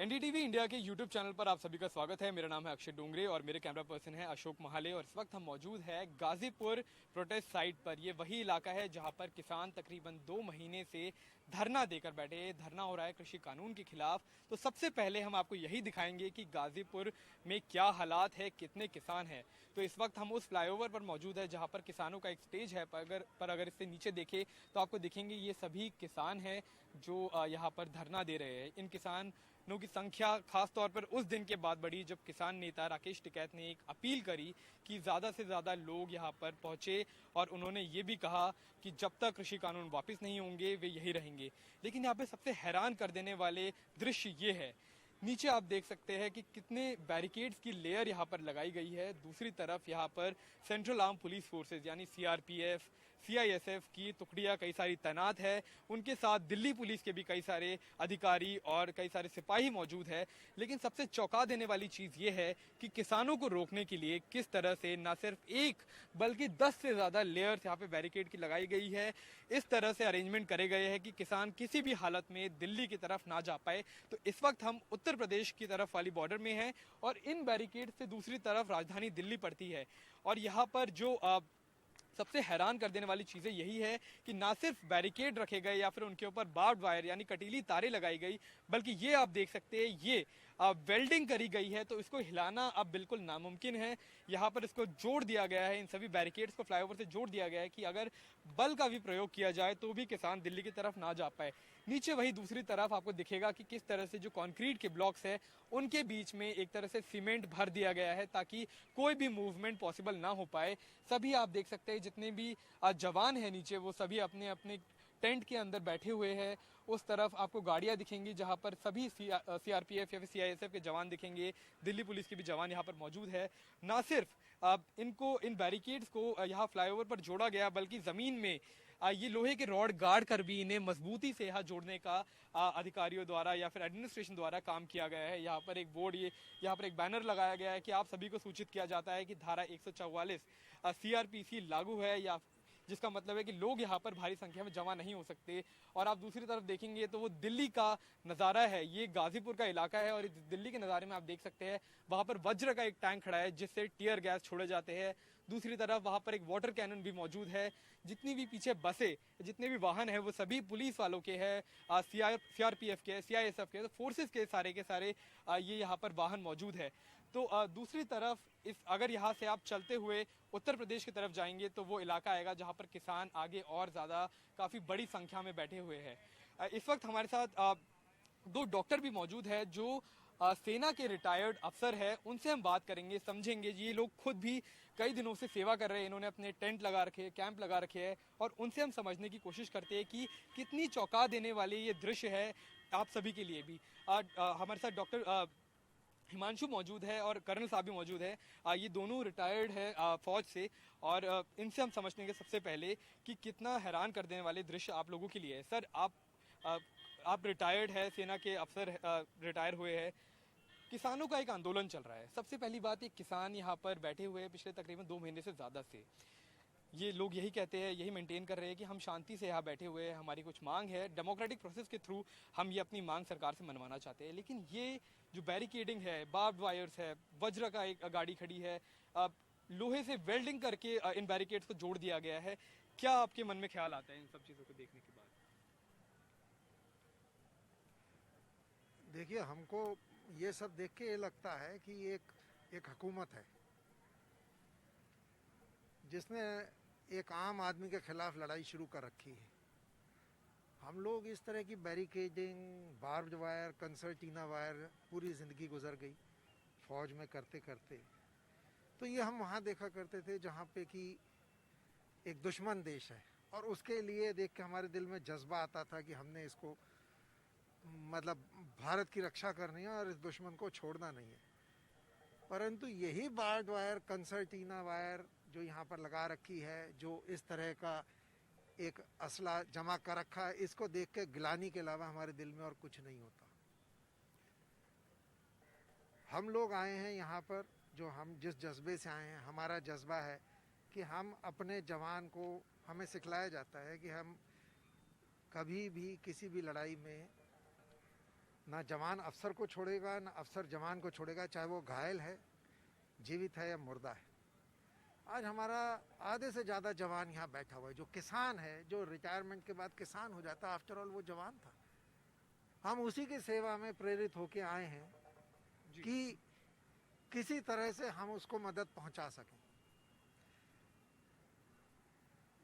NDTV India के YouTube channel पर आप सभी का स्वागत है। मेरा नाम है अक्षय डोंगरे और मेरे कैमरा पर्सन है अशोक महाले। और इस वक्त हम मौजूद है गाजीपुर प्रोटेस्ट साइट पर। ये वही इलाका है जहां पर किसान तकरीबन 2 महीने से धरना देकर बैठे हैं। धरना हो रहा है कृषि कानून के खिलाफ। तो सबसे पहले हम आपको यही दिखाएंगे कि गाजीपुर में क्या हालात है, कितने किसान हैं। तो इस वक्त हम उस फ्लाईओवर पर मौजूद है जहाँ पर किसानों का एक स्टेज है। पर अगर इससे नीचे देखें तो आपको दिखेंगे ये सभी किसान हैं जो यहाँ पर धरना दे रहे हैं। इन किसानों की संख्या खास तौर पर उस दिन के बाद बढ़ी जब किसान नेता राकेश टिकैत ने एक अपील करी कि ज़्यादा से ज़्यादा लोग यहाँ पर पहुँचे और उन्होंने ये भी कहा कि जब तक कृषि कानून वापस नहीं होंगे वे यही रहेंगे। लेकिन यहाँ पे सबसे हैरान कर देने वाले दृश्य ये है, नीचे आप देख सकते हैं कि कितने बैरिकेड्स की लेयर यहाँ पर लगाई गई है। दूसरी तरफ यहाँ पर सेंट्रल आर्म पुलिस फोर्सेज यानी सीआरपीएफ, सीआईएसएफ की टुकड़ियाँ कई सारी तैनात है। उनके साथ दिल्ली पुलिस के भी कई सारे अधिकारी और कई सारे सिपाही मौजूद है। लेकिन सबसे चौंका देने वाली चीज़ ये है कि किसानों को रोकने के लिए किस तरह से न सिर्फ एक बल्कि 10 से ज़्यादा लेयर्स यहाँ पे बैरिकेड की लगाई गई है। इस तरह से अरेंजमेंट करे गए हैं कि किसान किसी भी हालत में दिल्ली की तरफ ना जा पाए। तो इस वक्त हम उत्तर प्रदेश की तरफ वाली बॉर्डर में हैं और इन बैरिकेड से दूसरी तरफ राजधानी दिल्ली पड़ती है। और यहाँ पर जो सबसे हैरान कर देने वाली चीज़ें यही है कि ना सिर्फ बैरिकेड रखे गए या फिर उनके ऊपर बार्ब्ड वायर यानी कटीली तारें लगाई गई, बल्कि ये आप देख सकते हैं ये वेल्डिंग करी गई है। तो इसको हिलाना अब बिल्कुल नामुमकिन है। यहाँ पर इसको जोड़ दिया गया है, इन सभी बैरिकेड्स को फ्लाईओवर से जोड़ दिया गया है कि अगर बल का भी प्रयोग किया जाए तो भी किसान दिल्ली की तरफ ना जा पाए। नीचे वही दूसरी तरफ आपको दिखेगा कि किस तरह से जो कंक्रीट के ब्लॉक्स है उनके बीच में एक तरह से सीमेंट भर दिया गया है ताकि कोई भी मूवमेंट पॉसिबल ना हो पाए। सभी आप देख सकते हैं जितने भी जवान हैं नीचे वो सभी अपने अपने टेंट के अंदर बैठे हुए हैं। उस तरफ आपको गाड़ियां दिखेंगी जहां पर सभी सीआरपीएफ या फिर सीआईएसएफ के जवान दिखेंगे। दिल्ली पुलिस के भी जवान यहां पर मौजूद है। ना सिर्फ इनको इन बैरिकेड्स को यहाँ फ्लाईओवर पर जोड़ा गया बल्कि जमीन में ये लोहे के रॉड गाड़ कर भी इन्हें मजबूती से यहाँ जोड़ने का अधिकारियों द्वारा या फिर एडमिनिस्ट्रेशन द्वारा काम किया गया है। यहाँ पर एक बोर्ड यहाँ पर एक बैनर लगाया गया है कि आप सभी को सूचित किया जाता है कि धारा 144 सीआरपीसी लागू है, या जिसका मतलब है कि लोग यहाँ पर भारी संख्या में जमा नहीं हो सकते। और आप दूसरी तरफ देखेंगे तो वो दिल्ली का नज़ारा है। ये गाजीपुर का इलाका है और दिल्ली के नज़ारे में आप देख सकते हैं वहाँ पर वज्र का एक टैंक खड़ा है जिससे टीयर गैस छोड़े जाते हैं। दूसरी तरफ वहाँ पर एक वाटर कैनन भी मौजूद है। जितनी भी पीछे बसें, जितने भी वाहन हैं वो सभी पुलिस वालों के हैं, सीआरपीएफ के, सीआईएसएफ के, तो फोर्सेस के सारे ये यहाँ पर वाहन मौजूद है। तो दूसरी तरफ अगर यहाँ से आप चलते हुए उत्तर प्रदेश की तरफ जाएंगे तो वो इलाका आएगा जहाँ पर किसान आगे और ज़्यादा काफ़ी बड़ी संख्या में बैठे हुए हैं। इस वक्त हमारे साथ 2 डॉक्टर भी मौजूद है जो सेना के रिटायर्ड अफसर है। उनसे हम बात करेंगे, समझेंगे। ये लोग खुद भी कई दिनों से सेवा कर रहे हैं, इन्होंने अपने टेंट लगा रखे हैं, कैंप लगा रखे हैं और उनसे हम समझने की कोशिश करते हैं कि कितनी चौंका देने वाले ये दृश्य है आप सभी के लिए भी। हमारे साथ डॉक्टर हिमांशु मौजूद है और कर्नल साहब भी मौजूद है। ये दोनों रिटायर्ड है फौज से और इनसे हम समझने के सबसे पहले कि कितना हैरान कर देने वाले दृश्य आप लोगों के लिए है। सर, आप रिटायर्ड है, सेना के अफसर रिटायर हुए हैं। किसानों का एक आंदोलन चल रहा है। सबसे पहली बात, एक किसान यहाँ पर बैठे हुए हैं पिछले तकरीबन 2 महीने से ज़्यादा से। ये लोग यही कहते हैं, यही मेंटेन कर रहे हैं कि हम शांति से यहाँ बैठे हुए हैं, हमारी कुछ मांग है, डेमोक्रेटिक प्रोसेस के थ्रू हम ये अपनी मांग सरकार से मनवाना चाहते हैं। लेकिन ये जो बैरिकेडिंग है, बार्ब्ड वायर्स है, वज्र का एक गाड़ी खड़ी है, लोहे से वेल्डिंग करके इन बैरिकेड्स को जोड़ दिया गया है। क्या आपके मन में ख्याल आता है इन सब चीज़ों को देखने के बाद? देखिए, हमको ये सब देख के ये लगता है कि एक हुकूमत है जिसने एक आम आदमी के खिलाफ लड़ाई शुरू कर रखी है। हम लोग इस तरह की बैरिकेडिंग, बार्ब्ड वायर, कंसर्टीना वायर पूरी ज़िंदगी गुजर गई फौज में करते करते। तो ये हम वहाँ देखा करते थे जहाँ पे कि एक दुश्मन देश है और उसके लिए देख के हमारे दिल में जज्बा आता था कि हमने इसको मतलब भारत की रक्षा करनी है और इस दुश्मन को छोड़ना नहीं है। परंतु यही बार्ब्ड वायर, कंसर्टीना वायर जो यहाँ पर लगा रखी है, जो इस तरह का एक असला जमा कर रखा है, इसको देख के गिलानी के अलावा हमारे दिल में और कुछ नहीं होता। हम लोग आए हैं यहाँ पर, जो हम जिस जज्बे से आए हैं, हमारा जज्बा है कि हम अपने जवान को, हमें सिखलाया जाता है कि हम कभी भी किसी भी लड़ाई में ना जवान अफसर को छोड़ेगा, ना अफसर जवान को छोड़ेगा, चाहे वो घायल है, जीवित है या मुर्दा है। आज हमारा आधे से ज़्यादा जवान यहाँ बैठा हुआ है, जो किसान है, जो रिटायरमेंट के बाद किसान हो जाता है, आफ्टर ऑल वो जवान था। हम उसी की सेवा में प्रेरित होकर आए हैं कि किसी तरह से हम उसको मदद पहुंचा सकें।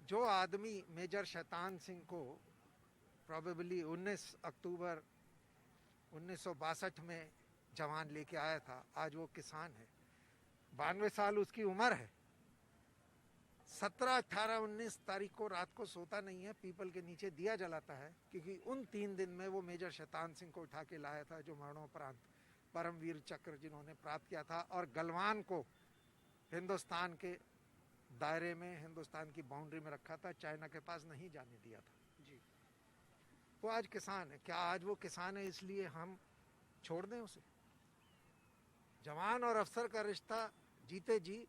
जो आदमी मेजर शैतान सिंह को प्रोबेबली 19 अक्टूबर 1962 में जवान लेके आया था, आज वो किसान है, 92 साल उसकी उम्र है। 17, 18, 19 तारीख को रात को सोता नहीं है, पीपल के नीचे दिया जलाता है, क्योंकि उन 3 दिन में वो मेजर शैतान सिंह को उठा के लाया था, जो मरणोपरांत परमवीर चक्र जिन्होंने प्राप्त किया था, और गलवान को हिंदुस्तान के दायरे में, हिंदुस्तान की बाउंड्री में रखा था, चाइना के पास नहीं जाने दिया था जी। वो आज किसान है। क्या आज वो किसान है इसलिए हम छोड़ दें उसे? जवान और अफसर का रिश्ता जीते जी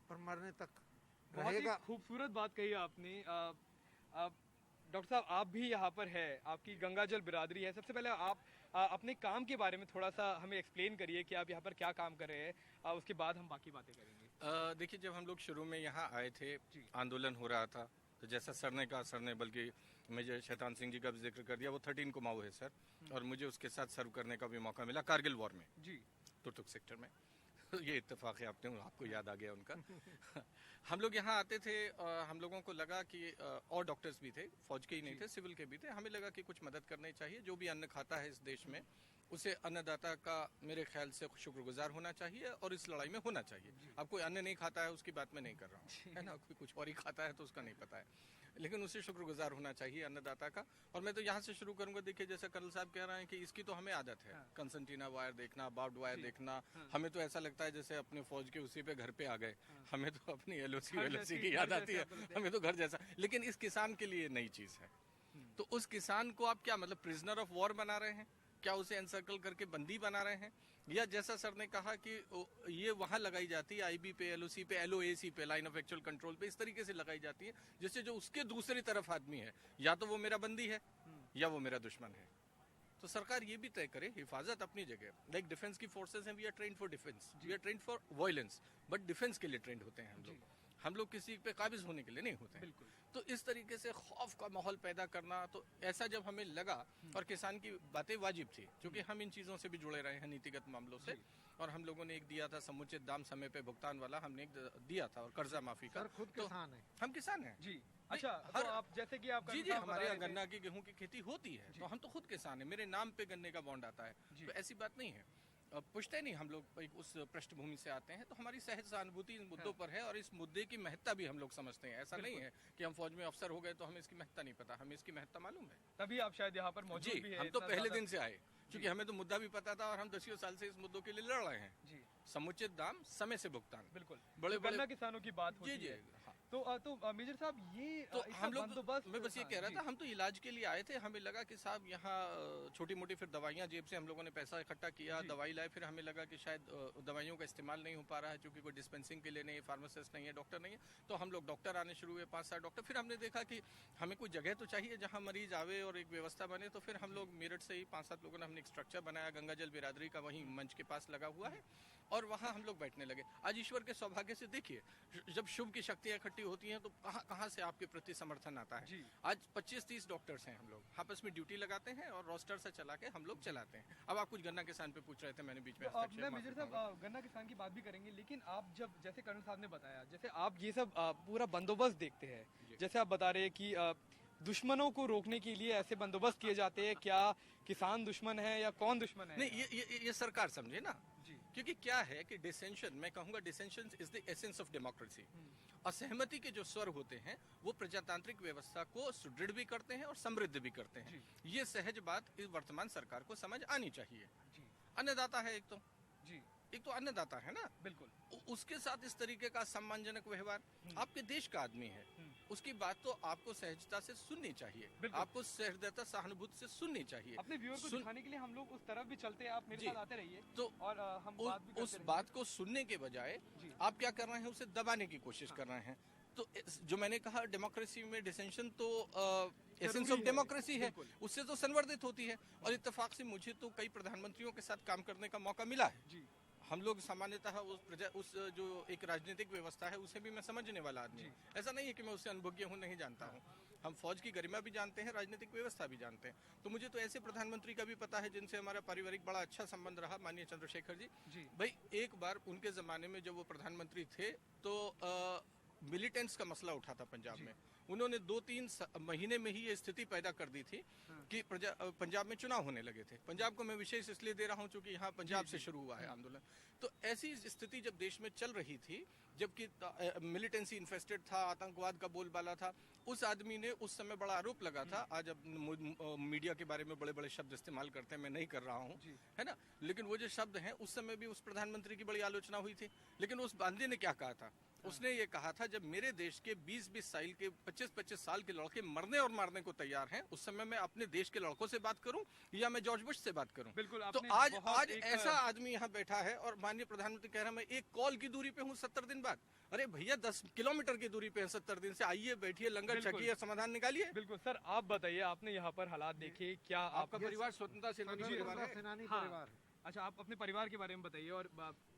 और मरने तक रहेगा। खूबसूरत बात कही आपने। डॉक्टर साहब, आप भी यहाँ पर है, आपकी गंगाजल बिरादरी है। सबसे पहले आप अपने काम के बारे में थोड़ा सा हमें एक्सप्लेन करिए कि आप यहाँ पर क्या काम कर रहे हैं, उसके बाद हम बाकी बातें करेंगे। देखिए, जब हम लोग शुरू में यहाँ आए थे, आंदोलन हो रहा था, तो जैसा सर ने कहा, सर ने बल्कि मेजर शैतान सिंह जी का भी जिक्र कर दिया, वो 13 कुमाऊं है सर, और मुझे उसके साथ सर्व करने का भी मौका मिला कारगिल वॉर में जी, तुर्तुक सेक्टर में। ये इत्तेफाक है, आपको याद आ गया उनका। हम लोग यहाँ आते थे, हम लोगों को लगा कि और डॉक्टर्स भी थे, फौज के ही नहीं थे, सिविल के भी थे। हमें लगा कि कुछ मदद करनी चाहिए। जो भी अन्न खाता है इस देश में, उसे अन्नदाता का मेरे ख्याल से शुक्रगुजार होना चाहिए, और इस लड़ाई में होना चाहिए। अब कोई अन्न नहीं खाता है उसकी बात मैं नहीं कर रहा हूँ, है ना, कोई कुछ और ही खाता है तो उसका नहीं पता है, लेकिन उसे शुक्रगुजार होना चाहिए अन्नदाता का। और मैं तो यहाँ से शुरू करूंगा। देखिए, जैसे कर्नल साहब कह रहे हैं कि इसकी तो हमें आदत है, कंसंटीना वायर देखना, बार्ब्ड वायर देखना। हमें तो ऐसा लगता है जैसे अपने फौज के उसी पे घर पे आ गए। हमें तो अपनी एलओसी की याद आती है, हमें तो घर जैसा। लेकिन इस किसान के लिए नई चीज है। तो उस किसान को आप क्या मतलब प्रिजनर ऑफ वॉर बना रहे हैं? क्या उसे एनसर्कल करके बंदी बना रहे हैं? या जैसा सर ने कहा कि ये वहां लगाई जाती है, आईबी पे, एलओसी पे, एलओएसी पे, लाइन ऑफ एक्चुअल कंट्रोल पे, इस तरीके से लगाई जाती है जैसे जो उसके दूसरी तरफ आदमी है, या तो वो मेरा बंदी है या वो मेरा दुश्मन है। तो सरकार ये भी तय करे, हिफाजत अपनी जगह, लाइक डिफेंस की फोर्सेस हैं, we are trained for defence, we are trained for violence, but defence के लिए ट्रेंड होते हैं हम लोग किसी पे काबिज होने के लिए नहीं होते हैं। तो इस तरीके से खौफ का माहौल पैदा करना, तो ऐसा जब हमें लगा, और किसान की बातें वाजिब थी, क्योंकि हम इन चीज़ों से भी जुड़े रहे हैं, नीतिगत मामलों से। और हम लोगों ने एक दिया था समुचित दाम समय पे भुगतान वाला, हमने एक दिया था, और कर्जा माफी का। खुद तो किसान है, हम किसान हैं जी। अच्छा, तो आप जैसे कि आप जी हमारे यहाँ गन्ना की, गेहूं की खेती होती है, तो हम तो खुद किसान हैं। मेरे नाम पे गन्ने का बॉन्ड आता है, तो ऐसी बात नहीं है। पूछते नहीं, हम लोग उस पृष्ठभूमि से आते हैं, तो हमारी सहज सहानुभूति इन मुद्दों पर है, और इस मुद्दे की महत्ता भी हम लोग समझते हैं। ऐसा नहीं है कि हम फौज में अफसर हो गए तो हमें इसकी महत्ता नहीं पता, हमें इसकी महत्ता मालूम है। तभी आप शायद यहाँ पर मौजूद भी हैं। हम तो पहले दिन से आए, क्योंकि हमें तो मुद्दा भी पता था, और हम 10 साल से इस मुद्दों के लिए लड़ रहे हैं जी। समुचित दाम, समय से भुगतान, बिल्कुल बड़े गन्ना किसानों की बात होती है। तो मेजर साहब, ये तो हम लोग मैं बस ये कह रहा था, हम तो इलाज के लिए आए थे। हमें लगा कि साहब यहाँ छोटी मोटी फिर दवाइयाँ, जेब से हम लोगों ने पैसा इकट्ठा किया, दवाई लाए। फिर हमें लगा कि शायद दवाइयों का इस्तेमाल नहीं हो पा रहा है, क्योंकि कोई डिस्पेंसिंग के लिए नहीं है, फार्मासिस्ट नहीं है, डॉक्टर नहीं है। तो हम लोग डॉक्टर आने शुरू हुए, 5-7 डॉक्टर। फिर हमने देखा कि हमें कोई जगह तो चाहिए जहाँ मरीज आवे और एक व्यवस्था बने। तो फिर हम लोग मेरठ से ही 5-7 लोगों ने हमने एक स्ट्रक्चर बनाया, गंगाजल बिरादरी का, वहीं मंच के पास लगा हुआ है, और वहाँ हम लोग बैठने लगे। आज ईश्वर के सौभाग्य से देखिए, जब शुभ की शक्तियाँ इकट्ठी होती हैं, तो कहाँ से आपके प्रति समर्थन आता है। आज 25-30 डॉक्टर्स हैं, हम लोग आपस में ड्यूटी लगाते हैं, और रोस्टर से चला के हम लोग चलाते हैं। अब आप कुछ गन्ना किसान पे पूछ रहे थे, मैंने बीच में मेजर साहब गन्ना किसान की बात भी करेंगे, लेकिन आप जब, जैसे कर्नल साहब ने बताया, जैसे आप ये सब पूरा बंदोबस्त देखते हैं, जैसे आप बता रहे हैं कि दुश्मनों को रोकने के लिए ऐसे बंदोबस्त किए जाते हैं, क्या किसान दुश्मन है या कौन दुश्मन है? नहीं, ये सरकार समझे ना, क्योंकि क्या है कि डिसेंशन, मैं कहूंगा डिसेंशन is the essence of democracy. असहमति के जो स्वर होते हैं, वो प्रजातांत्रिक व्यवस्था को सुदृढ़ भी करते हैं और समृद्ध भी करते हैं। ये सहज बात इस वर्तमान सरकार को समझ आनी चाहिए। अन्नदाता है एक तो अन्नदाता है ना, बिल्कुल, उसके साथ इस तरीके का सम्मानजनक व्यवहार, आपके देश का आदमी है, उसकी बात तो आपको सहजता से सुननी चाहिए, आपको सहृदयता, सहानुभूति से सुननी चाहिए। अपने व्यूअर को दिखाने के लिए हम लोग उस तरफ भी चलते हैं, आप मेरे साथ आते रहिए। तो और हम उस बात को सुनने के बजाय आप क्या कर रहे हैं, उसे दबाने की कोशिश कर रहे हैं। तो जो मैंने कहा, डेमोक्रेसी में डिसेंशन तो एसेंस ऑफ डेमोक्रेसी है, उससे तो संवर्धित होती है। और इत्तेफाक से मुझे तो कई प्रधानमंत्रियों के साथ काम करने का मौका मिला है। हम लोग सामान्यतः उस जो एक राजनीतिक व्यवस्था है उसे भी मैं समझने वाला आदमी हूँ। ऐसा नहीं है कि मैं उससे अनुभवी हूँ, नहीं जानता हूँ। हम फौज की गरिमा भी जानते हैं, राजनीतिक व्यवस्था भी जानते हैं। तो मुझे तो ऐसे प्रधानमंत्री का भी पता है जिनसे हमारा पारिवारिक बड़ा अच्छा संबंध रहा, माननीय चंद्रशेखर जी। भाई एक बार उनके जमाने में जब वो प्रधानमंत्री थे तो मिलिटेंट्स का मसला उठा था पंजाब में। उन्होंने 2-3 महीने में ही ये स्थिति पैदा कर दी थी कि पंजाब में चुनाव होने लगे थे। पंजाब को मैं विशेष इसलिए दे रहा हूं क्योंकि यहाँ पंजाब से शुरू हुआ है आंदोलन। तो ऐसी स्थिति जब देश में चल रही थी, जबकि मिलिटेंसी इन्फेस्टेड था, आतंकवाद का बोलबाला था, उस आदमी ने उस समय बड़ा आरोप लगा था। आज अब मीडिया के बारे में बड़े बड़े शब्द इस्तेमाल करते हैं, मैं नहीं कर रहा हूँ, है ना। लेकिन वो जो शब्द हैं उस समय भी उस प्रधानमंत्री की बड़ी आलोचना हुई थी। लेकिन उस बांदे ने क्या कहा था? उसने ये कहा था, जब मेरे देश के 20-20 साल के 25-25 साल के लड़के मरने और मारने को तैयार हैं, उस समय मैं अपने देश के लड़कों से बात करूं या मैं जॉर्ज बुश से बात करूं? बिल्कुल। तो आज ऐसा आदमी यहाँ बैठा है और माननीय प्रधानमंत्री कह रहा है मैं एक कॉल की दूरी पे हूँ 70 दिन बाद। अरे भैया 10 किलोमीटर की दूरी पे है 70 दिन से, आइए बैठिए, लंगर छकिए, समाधान निकालिए। बिल्कुल सर, आप बताइए, आपने यहाँ पर हालात देखे, क्या आपका परिवार स्वतंत्रता सेनानी परिवार है? अच्छा, आप अपने परिवार के बारे में बताइए और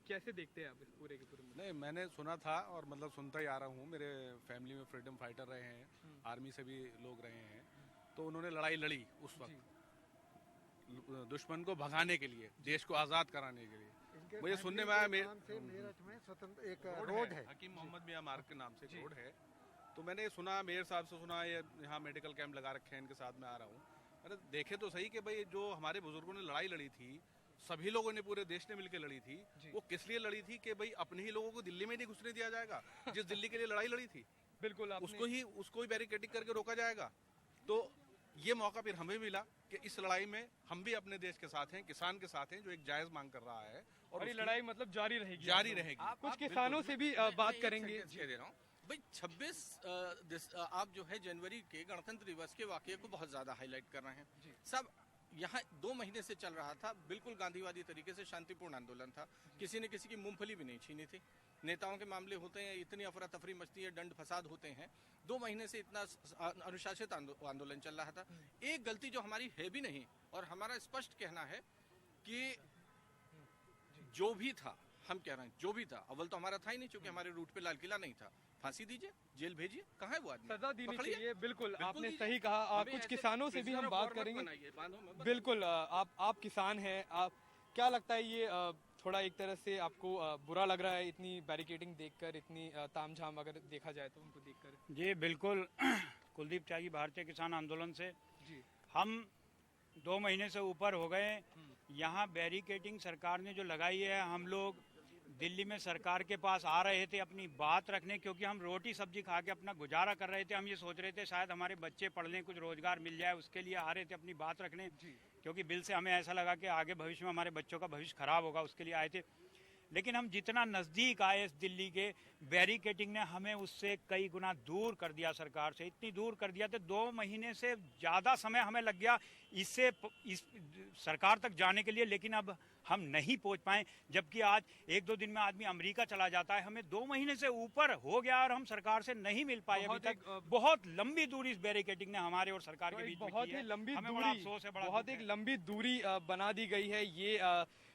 कैसे देखते हैं आप इस पूरे के पूरे? नहीं, मैंने सुना था और मतलब सुनता ही आ रहा हूँ। मेरे फैमिली में फ्रीडम फाइटर रहे हैं, आर्मी से भी लोग रहे हैं। तो उन्होंने लड़ाई लड़ी उस वक्त दुश्मन को भगाने के लिए, देश को आज़ाद कराने के लिए। मुझे सुनने में आया मेरठ में स्वतंत्र एक रोड है, हकीम मोहम्मद मियां मार्ग के नाम से एक रोड है। तो मैंने सुना, मेयर साहब से सुना, ये यहाँ मेडिकल कैंप लगा रखे हैं, इनके साथ में आ रहा हूँ। अरे देखे तो सही कि भाई जो हमारे बुजुर्गों ने लड़ाई लड़ी थी, सभी लोगों ने, पूरे देश ने मिलकर लड़ी थी, वो किस लिए लड़ी थी कि भाई अपने ही लोगों को दिल्ली में नहीं घुसने दिया जाएगा, जिस दिल्ली के लिए लड़ाई लड़ी थी। बिल्कुल, उसको ही बैरिकेडिंग करके रोका जाएगा। तो ये मौका फिर हमें मिला कि इस लड़ाई में हम भी अपने देश के साथ हैं, किसान के साथ हैं, जो एक जायज मांग कर रहा है। और ये लड़ाई मतलब जारी रहेगी, जारी रहेगी। कुछ किसानों से भी बात करेंगे। दे रहा हूँ भाई, 26 आप जो है जनवरी के गणतंत्र दिवस के वाकये को बहुत ज्यादा हाईलाइट कर रहे हैं। सब यहाँ 2 महीने से चल रहा था, बिल्कुल गांधीवादी तरीके से शांतिपूर्ण आंदोलन था। किसी ने किसी की मूंगफली भी नहीं छीनी थी। नेताओं के मामले होते हैं, इतनी अफरा तफरी मचती है, दंड फसाद होते हैं। 2 महीने से इतना अनुशासित आंदोलन चल रहा था। एक गलती जो हमारी है भी नहीं, और हमारा स्पष्ट कहना है कि जो भी था, हम कह रहे हैं जो भी था, अव्वल तो हमारा था ही नहीं, क्योंकि हमारे रूट पे लाल किला नहीं था। फांसी दीजिए, जेल भेजिए, कहाँ है वो आदमी? सजा देनी चाहिए। बिल्कुल, आपने सही कहा। कुछ किसानों से भी हम बात करेंगे। बिल्कुल, आप किसान हैं, आप क्या लगता है ये थोड़ा एक तरह से आपको बुरा लग रहा है इतनी बैरिकेडिंग देखकर, इतनी तामझाम अगर देखा जाए तो उनको देखकर? जी बिल्कुल। कुलदीप त्यागी, भारतीय किसान आंदोलन से जी। हम 2 महीने से ऊपर हो गए। यहाँ बैरिकेडिंग सरकार ने जो लगाई है, हम लोग दिल्ली में सरकार के पास आ रहे थे अपनी बात रखने, क्योंकि हम रोटी सब्जी खा के अपना गुजारा कर रहे थे। हम ये सोच रहे थे शायद हमारे बच्चे पढ़ लें, कुछ रोजगार मिल जाए, उसके लिए आ रहे थे अपनी बात रखने। क्योंकि बिल से हमें ऐसा लगा कि आगे भविष्य में हमारे बच्चों का भविष्य खराब होगा, उसके लिए आए थे। लेकिन हम जितना नज़दीक आए इस दिल्ली के, बैरिकेडिंग ने हमें उससे कई गुना दूर कर दिया, सरकार से इतनी दूर कर दिया। तो 2 महीने से ज़्यादा समय हमें लग गया इस सरकार तक जाने के लिए, लेकिन अब हम नहीं पहुंच पाए। जबकि आज 1-2 दिन में आदमी अमेरिका चला जाता है, हमें 2 महीने से ऊपर हो गया और हम सरकार से नहीं मिल पाए अभी तक। बहुत लंबी दूरी इस बैरिकेडिंग ने हमारे और सरकार के बीच में की है। बहुत ही लंबी हमें दूरी, बड़ा अफसोस है, बहुत एक लंबी दूरी बना दी गई है। ये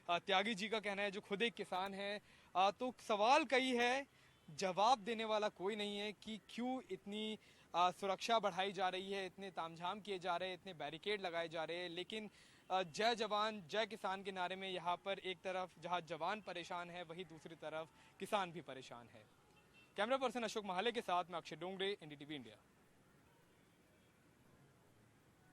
त्यागी जी का कहना है, जो खुद एक किसान है। तो सवाल कई है, जवाब देने वाला कोई नहीं है कि क्यों इतनी सुरक्षा बढ़ाई जा रही है, इतने तामझाम किए जा रहे हैं, इतने बैरिकेड लगाए जा रहे हैं। लेकिन जय जवान जय किसान के नारे में यहाँ पर एक तरफ जहाँ जवान परेशान है, वहीं दूसरी तरफ किसान भी परेशान है। कैमरा पर्सन अशोक महाले के साथ मैं अक्षय डोंगरे, NDTV इंडिया।